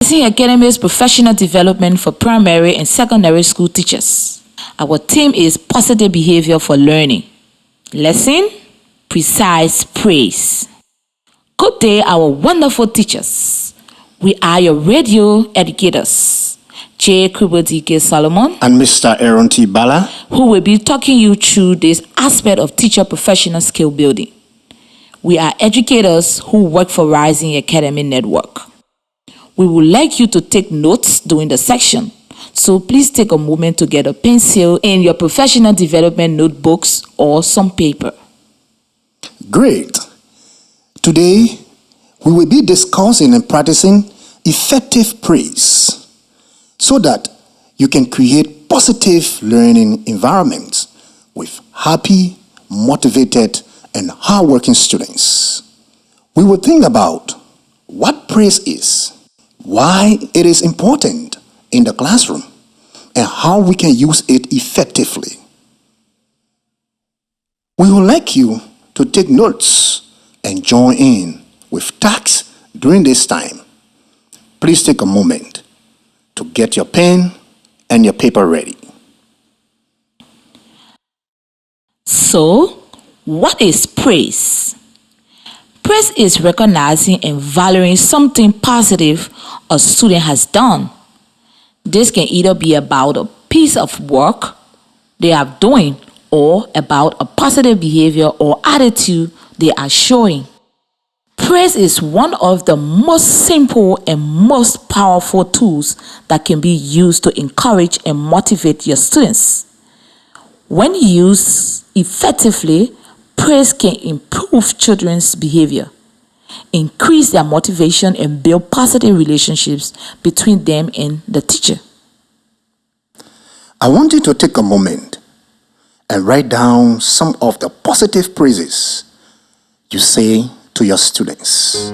Academy's professional development for primary and secondary school teachers. Our theme is positive behavior for learning. Lesson: precise praise. Good day, our wonderful teachers. We are your radio educators, J. Kubodike Solomon and Mr. Aaron T. Bala, who will be talking you through this aspect of teacher professional skill building. We are educators who work for Rising Academy Network. We would like you to take notes during the section, so please take a moment to get a pencil in your professional development notebooks or some paper. Great. Today, we will be discussing and practicing effective praise so that you can create positive learning environments with happy, motivated, and hardworking students. We will think about what praise is, why it is important in the classroom, and how we can use it effectively. We would like you to take notes and join in with tasks during this time. Please take a moment to get your pen and your paper ready. So, what is praise? Praise is recognizing and valuing something positive a student has done. This can either be about a piece of work they are doing or about a positive behavior or attitude they are showing. Praise is one of the most simple and most powerful tools that can be used to encourage and motivate your students. When used effectively, praise can improve children's behavior, increase their motivation, and build positive relationships between them and the teacher. I want you to take a moment and write down some of the positive praises you say to your students.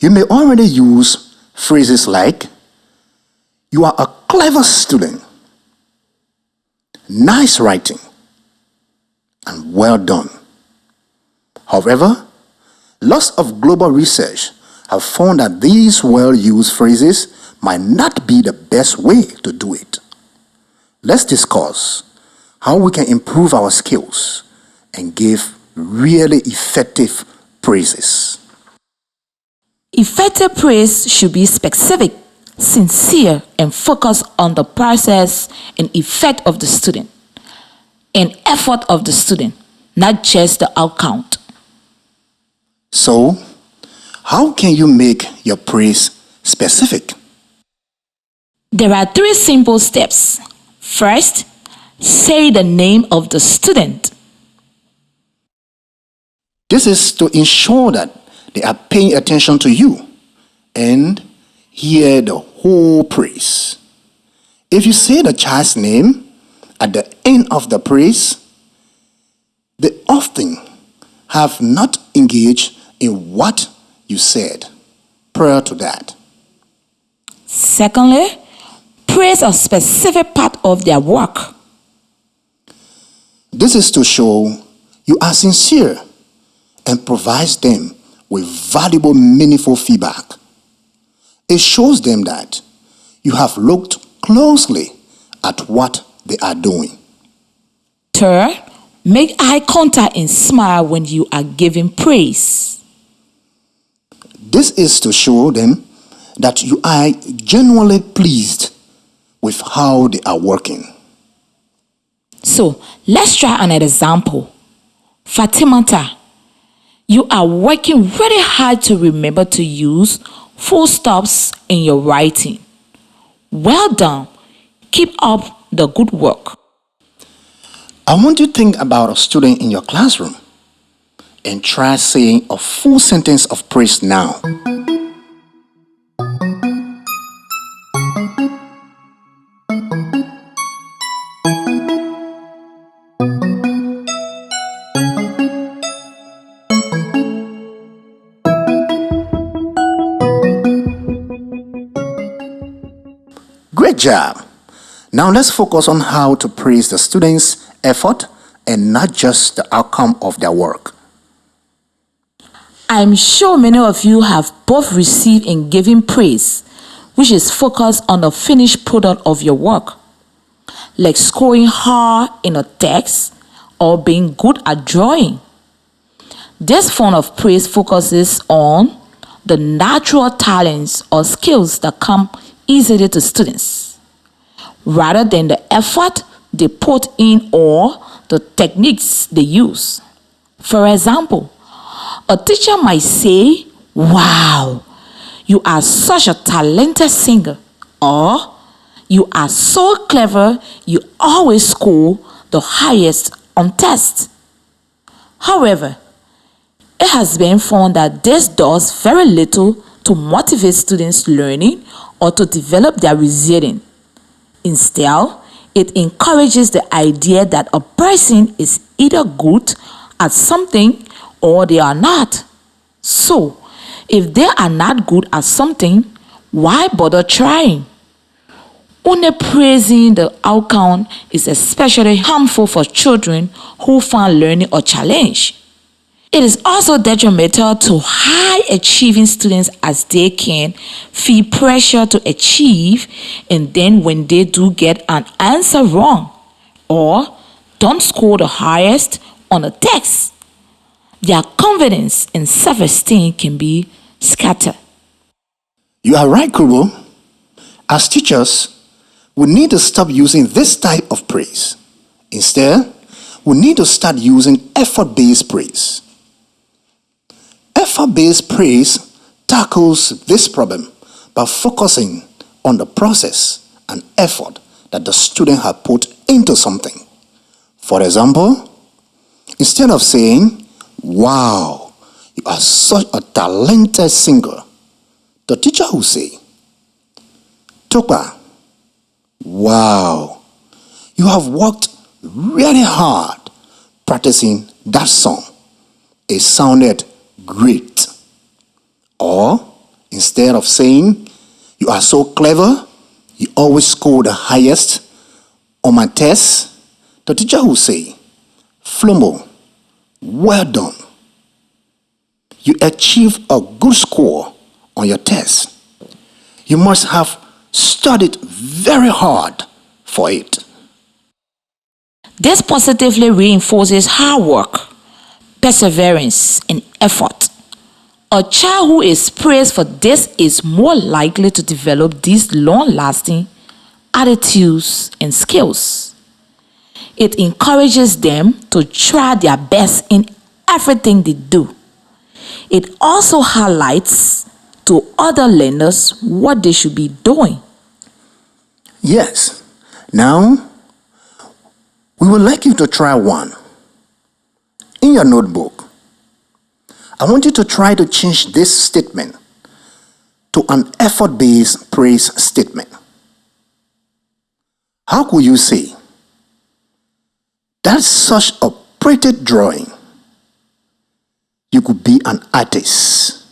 You may already use phrases like, "You are a clever student," "nice writing," and "well done." However, lots of global research have found that these well-used phrases might not be the best way to do it. Let's discuss how we can improve our skills and give really effective praises. Effective praise should be specific, sincere, and focused on the process and effect of the student and effort of the student, not just the outcome. So, how can you make your praise specific? There are 3 simple steps. First, say the name of the student. This is to ensure that they are paying attention to you and hear the whole praise. If you say the child's name at the end of the praise, they often have not engaged in what you said prior to that. Secondly, praise a specific part of their work. This is to show you are sincere and provides them with valuable, meaningful feedback. It shows them that you have looked closely at what they are doing. Third, make eye contact and smile when you are giving praise. This is to show them that you are genuinely pleased with how they are working. So, let's try an example. Fatimata, you are working really hard to remember to use full stops in your writing. Well done. Keep up the good work. I want you to think about a student in your classroom and try saying a full sentence of praise now. Great job. Now let's focus on how to praise the students' effort and not just the outcome of their work. I'm sure many of you have both received and given praise, which is focused on the finished product of your work, like scoring high in a test or being good at drawing. This form of praise focuses on the natural talents or skills that come easily to students, rather than the effort they put in or the techniques they use. For example, a teacher might say, "Wow, you are such a talented singer," or "You are so clever, you always score the highest on tests." However, it has been found that this does very little to motivate students' learning or to develop their resilience. Instead, it encourages the idea that a person is either good at something or they are not. So, if they are not good at something, why bother trying? Only praising the outcome is especially harmful for children who find learning a challenge. It is also detrimental to high-achieving students as they can feel pressure to achieve, and then when they do get an answer wrong or don't score the highest on a test, their confidence and self-esteem can be scattered. You are right, Kubo. As teachers, we need to stop using this type of praise. Instead, we need to start using effort-based praise. Effort-based praise tackles this problem by focusing on the process and effort that the student has put into something. For example, instead of saying, "Wow, you are such a talented singer," the teacher will say, "Topa, wow, you have worked really hard practicing that song. It sounded great." Or instead of saying, "You are so clever, you always score the highest on my test," the teacher will say, "Flomo, well done. You achieved a good score on your test. You must have studied very hard for it." This positively reinforces hard work, perseverance, and effort. A child who is praised for this is more likely to develop these long-lasting attitudes and skills. It encourages them to try their best in everything they do. It also highlights to other learners what they should be doing. Yes. Now, we would like you to try one. In your notebook, I want you to try to change this statement to an effort-based praise statement. How could you say, "That's such a pretty drawing. You could be an artist"?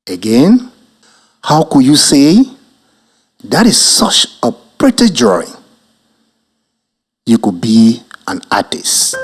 Again, how could you say, "That is such a pretty drawing. You could be an artist"?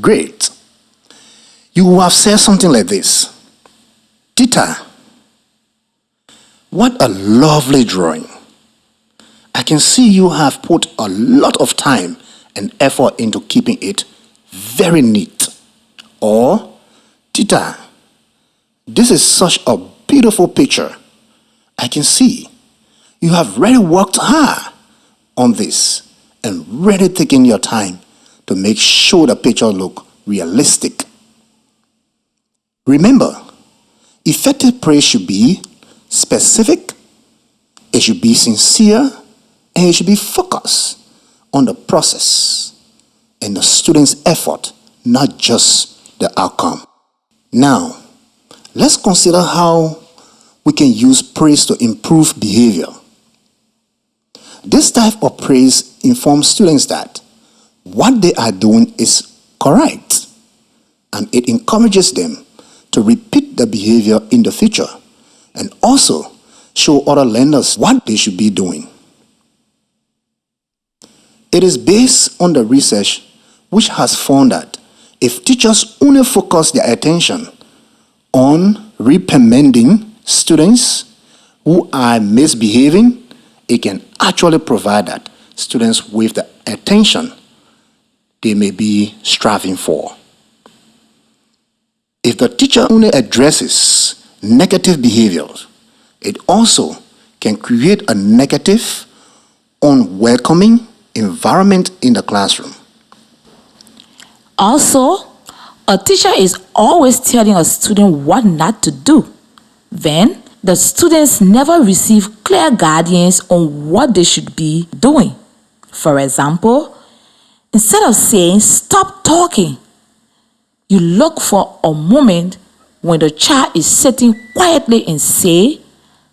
Great. You will have said something like this: "Tita, what a lovely drawing. I can see you have put a lot of time and effort into keeping it very neat." Or, "Tita, this is such a beautiful picture. I can see you have really worked hard on this and really taken your time to make sure the picture look realistic." Remember, effective praise should be specific, it should be sincere, and it should be focused on the process and the student's effort, not just the outcome. Now, let's consider how we can use praise to improve behavior. This type of praise informs students that what they are doing is correct, and it encourages them to repeat the behavior in the future and also show other learners what they should be doing. It is based on the research which has found that if teachers only focus their attention on reprimanding students who are misbehaving, it can actually provide that students with the attention they may be striving for. If the teacher only addresses negative behaviors, it also can create a negative, unwelcoming environment in the classroom. Also, a teacher is always telling a student what not to do. Then, the students never receive clear guidance on what they should be doing. For example, instead of saying, "Stop talking," you look for a moment when the child is sitting quietly and say,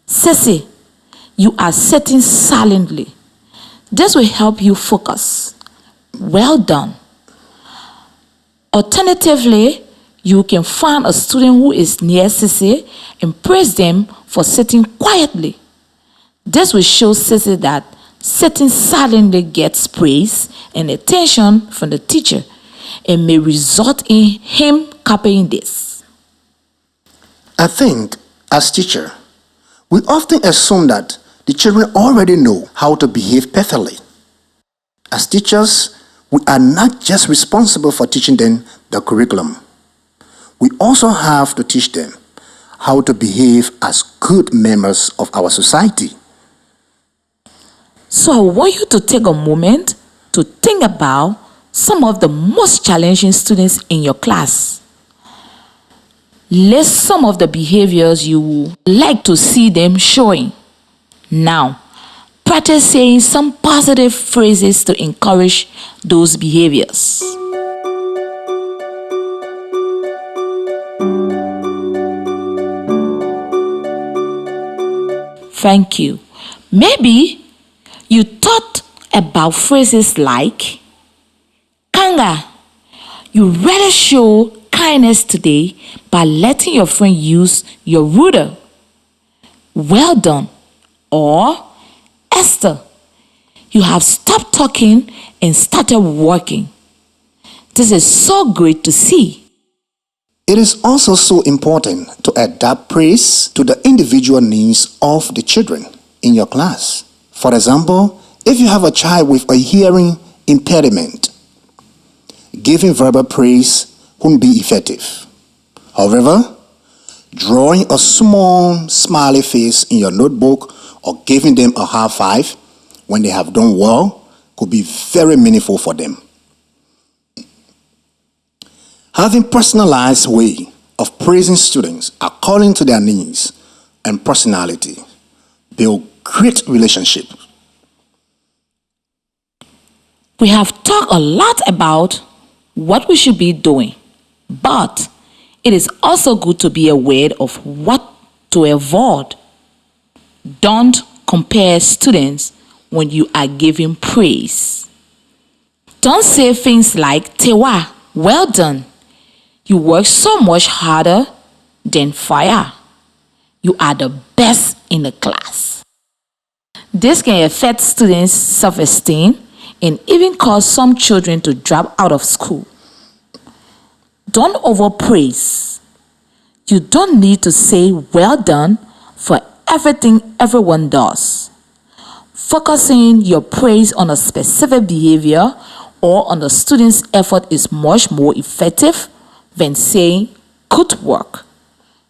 "Sissy, you are sitting silently." This will help you focus. Well done. Alternatively, you can find a student who is near Sissy and praise them for sitting quietly. This will show Sissy that sitting silently gets praise and attention from the teacher and may result in him copying this. I think, as teacher, we often assume that the children already know how to behave perfectly. As teachers, we are not just responsible for teaching them the curriculum. We also have to teach them how to behave as good members of our society. So I want you to take a moment to think about some of the most challenging students in your class. List some of the behaviors you would like to see them showing. Now, practice saying some positive phrases to encourage those behaviors. Thank you. Maybe you thought about phrases like, "Kanga, you really show kindness today by letting your friend use your ruler. Well done." Or, "Esther, you have stopped talking and started working. This is so great to see." It is also so important to adapt praise to the individual needs of the children in your class. For example, if you have a child with a hearing impediment, giving verbal praise won't be effective. However, drawing a small smiley face in your notebook or giving them a high five when they have done well could be very meaningful for them. Having personalized way of praising students according to their needs and personality build great relationships. We have talked a lot about what we should be doing, but it is also good to be aware of what to avoid. Don't compare students when you are giving praise. Don't say things like, "Tewa, well done. You work so much harder than Fire. You are the best in the class." This can affect students' self-esteem and even cause some children to drop out of school. Don't overpraise. You don't need to say "well done" for everything everyone does. Focusing your praise on a specific behavior or on the student's effort is much more effective than saying "good work"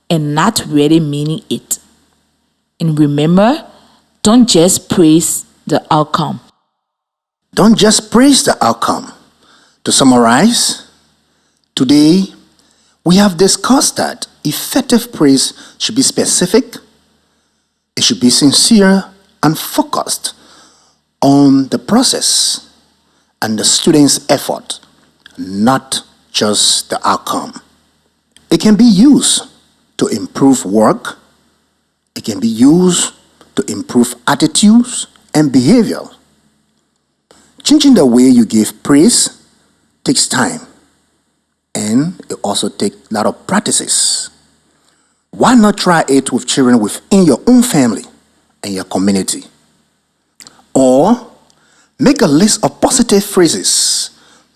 and not really meaning it. And remember, don't just praise the outcome. Don't just praise the outcome. To summarize, today we have discussed that effective praise should be specific, it should be sincere and focused on the process and the student's effort, not just the outcome. It can be used to improve work, it can be used to improve attitudes and behavior. Changing the way you give praise takes time, and it also takes a lot of practices. Why not try it with children within your own family and your community? Or make a list of positive phrases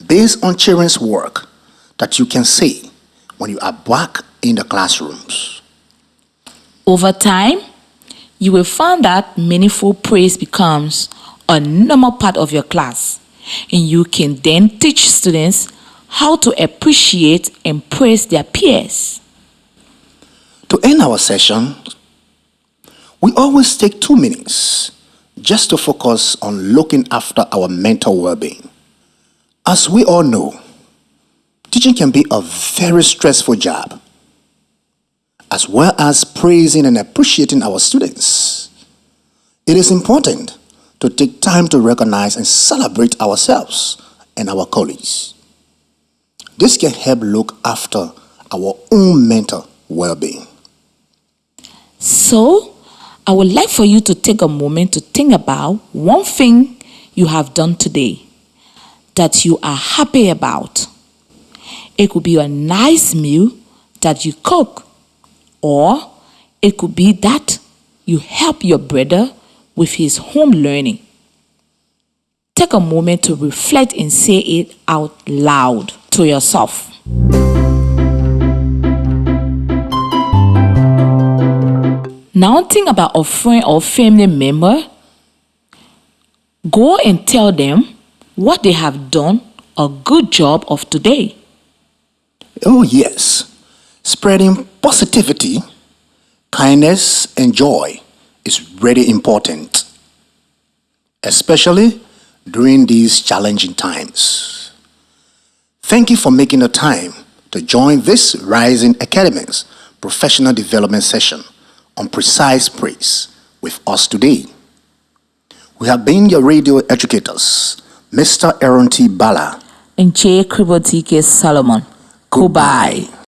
based on children's work that you can say when you are back in the classrooms. Over time, you will find that meaningful praise becomes a normal part of your class, and you can then teach students how to appreciate and praise their peers. To end our session, we always take 2 minutes just to focus on looking after our mental well-being. As we all know, teaching can be a very stressful job, as well as praising and appreciating our students. It is important to take time to recognize and celebrate ourselves and our colleagues. This can help look after our own mental well-being. So, I would like for you to take a moment to think about one thing you have done today that you are happy about. It could be a nice meal that you cook, or it could be that you help your brother with his home learning. Take a moment to reflect and say it out loud to yourself. Now think about a friend or family member. Go and tell them what they have done a good job of today. Oh yes, spreading positivity, kindness, and joy is very important, especially during these challenging times. Thank you for making the time to join this Rising Academics professional development session on precise praise with us today. We have been your radio educators, Mr. Aaron T. Bala And J. Kribotike Solomon. Goodbye.